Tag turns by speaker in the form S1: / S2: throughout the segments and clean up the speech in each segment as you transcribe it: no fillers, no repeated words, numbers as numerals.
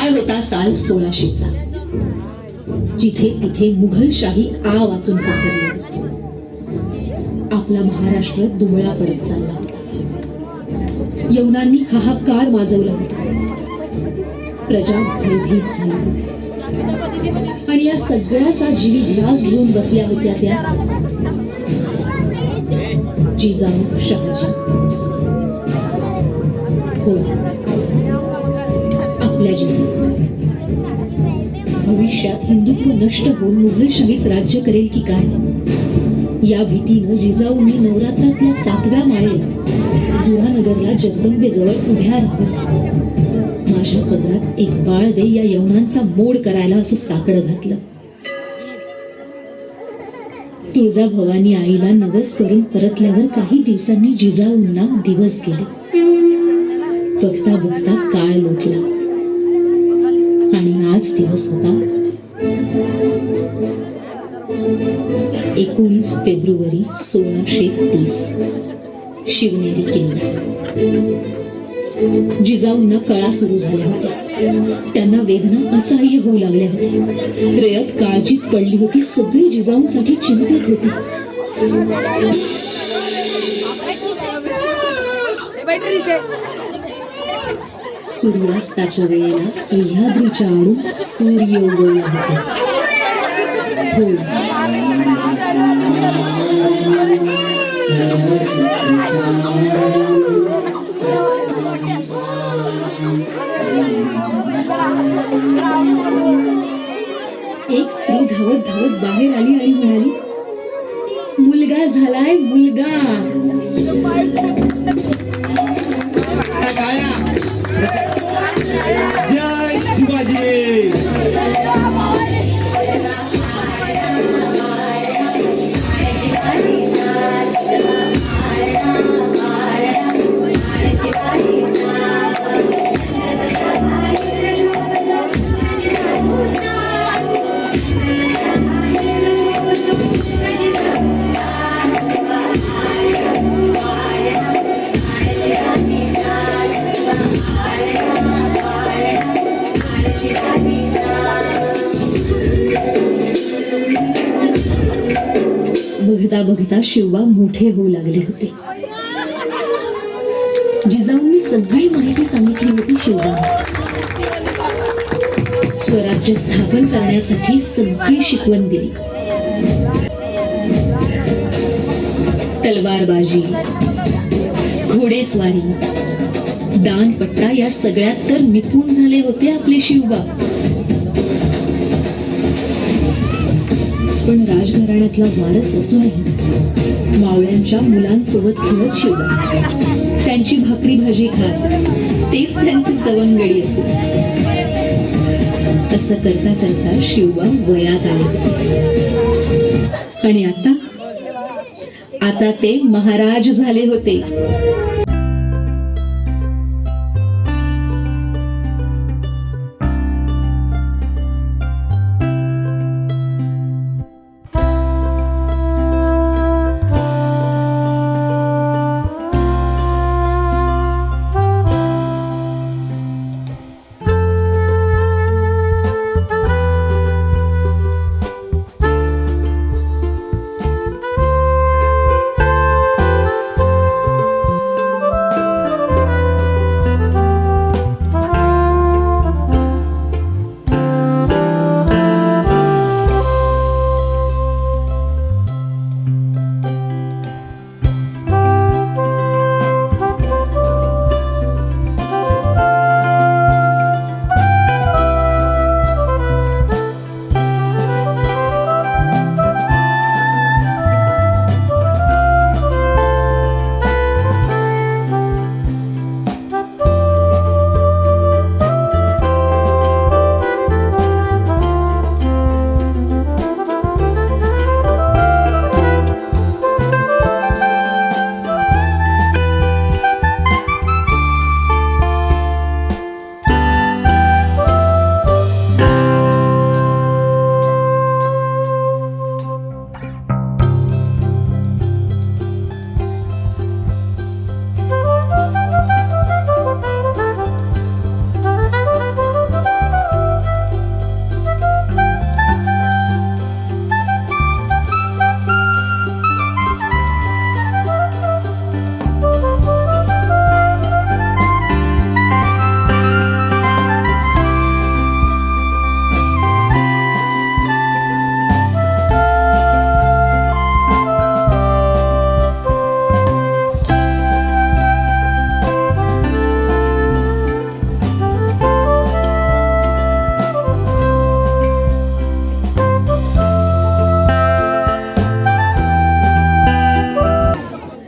S1: काळ होता साल 1600चा. जिथे तिथे मुघलशाही आ वाचून पसरली. आपला महाराष्ट्र दुबळा पडत चालला होता. यवनांनी हाहाकार माजवला होता. प्रजा भयभीत झाली होती. आणि या सगळ्याचा जीवी ध्यास घेऊन बसल्या होत्या त्या जिजाऊ शहाजी भोसले. हो, आपल्या जिजाऊ. भविष्यात हिंदुत्व नष्ट होऊन मुघलशाहीच राज्य करेल की काय, या भीतीनं जिजाऊंनी नवरात्रातल्या 7व्या माळेला धुळानगरला जगदंबेजवळ उभ्या राहून माझ्या पदरात एक बाळ दे, या यवनांचा मोड करायला असं साकडं घातलं. तुळजाभवानी आईला नवस करून परतल्यावर काही दिवसांनी जिजाऊंना दिवस गेले. बघता बघता काळ लोटला आणि आज दिवस होता 19 फेब्रुवारी 1630. शिवनेरी किल्ला. जिजाऊंना कळा सुरू झाल्या होत्या. त्यांना वेदना असह्य होऊ लागल्या होत्या. रयत काळजीत पडली होती. सगळी जिजाऊंसाठी चिंतित होती. सूर्यास्ताच्या वेळेला सह्याद्रीच्या आडून सूर्य उगवला होता. हो, एक स्त्री धावत धावत बाहेर आली आणि म्हणाली, मुलगा झालाय, मुलगा.
S2: जय शिवाजी.
S1: बघता बघता शिवबा मोठे होऊ लागले होते. जिजाऊंनी सगळी माहिती सांगितली होती शिवबाला. स्वराज्य स्थापन करण्यासाठी सगळी शिकवण दिली. तलवारबाजी, घोडेस्वारी, दानपट्टा या सगळ्यात तर निपुण झाले होते आपले शिवबा. पण राजघराण्यातला वारस असूनही मावळ्यांच्या मुलांसोबत खेळत शिवबा. त्यांची भाकरी भाजी खात तेच त्यांचे सवंगडी असे. असं करता करता शिवबा वयात आले होते. आणि आता ते महाराज झाले होते.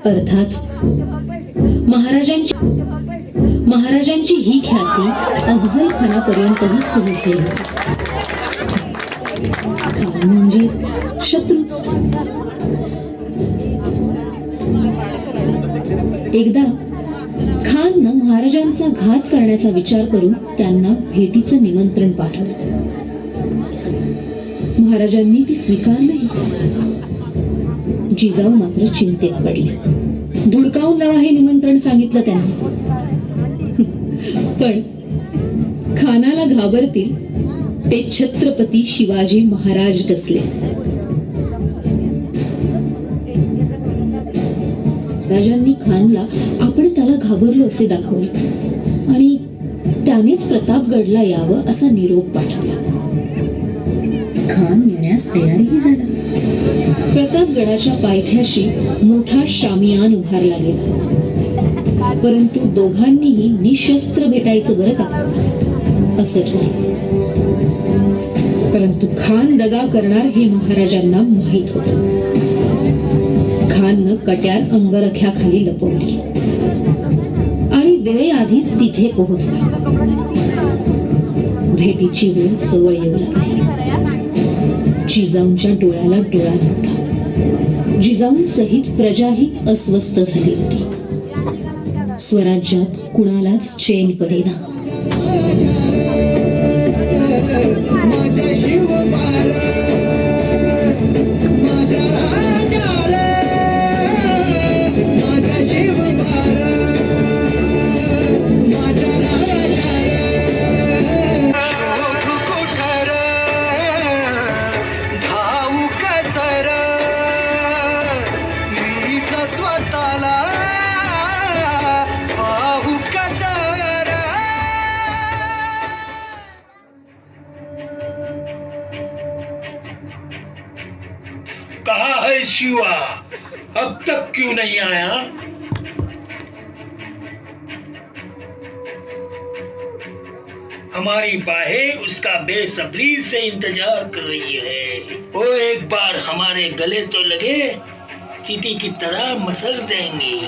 S1: अर्थात महाराजांची ही ख्याती अफजल खानापर्यंतही पोहोचली. खान म्हणजे शत्रूच. एकदा खाननं महाराजांचा घात करण्याचा विचार करून त्यांना भेटीचं निमंत्रण पाठवलं. महाराजांनी ती स्वीकारली. जिजाऊ मात्र चिंतेत पडले. धुडकावून लावा हे निमंत्रण सांगितलं त्यांनी. पण खानाला घाबरतील ते छत्रपती शिवाजी महाराज कसले. राजांनी खानला आपण त्याला घाबरलो असे दाखवले आणि त्यानेच प्रतापगडला यावं असा निरोप पाठवला. खान येण्यास तयारही झाला. प्रतापगडाच्या पायथ्याशी मोठा शामियान उभारला गेला. परंतु दोघांनीही निशस्त्र भेटायचं बरं का असं ठरलं. परंतु खान दगा करणार हे महाराजांना माहित होतं. खाननं कट्यार अंगरख्याखाली लपवली आणि वेळेआधीच तिथे पोहोचला. भेटीची वेळ जवळ येऊ लागली. जिजाऊंच्या डोळ्याला डोळा नव्हता. जिजाऊंसहित प्रजाही अस्वस्थ झाली होती. स्वराज्यात कुणालाच चैन पडेना.
S3: कहाँ है शिवा? अब तक क्यों नहीं आया? हमारी बाहें उसका बेसब्री से इंतजार कर रही है. वो एक बार हमारे गले तो लगे, चींटी की तरह मसल देंगी.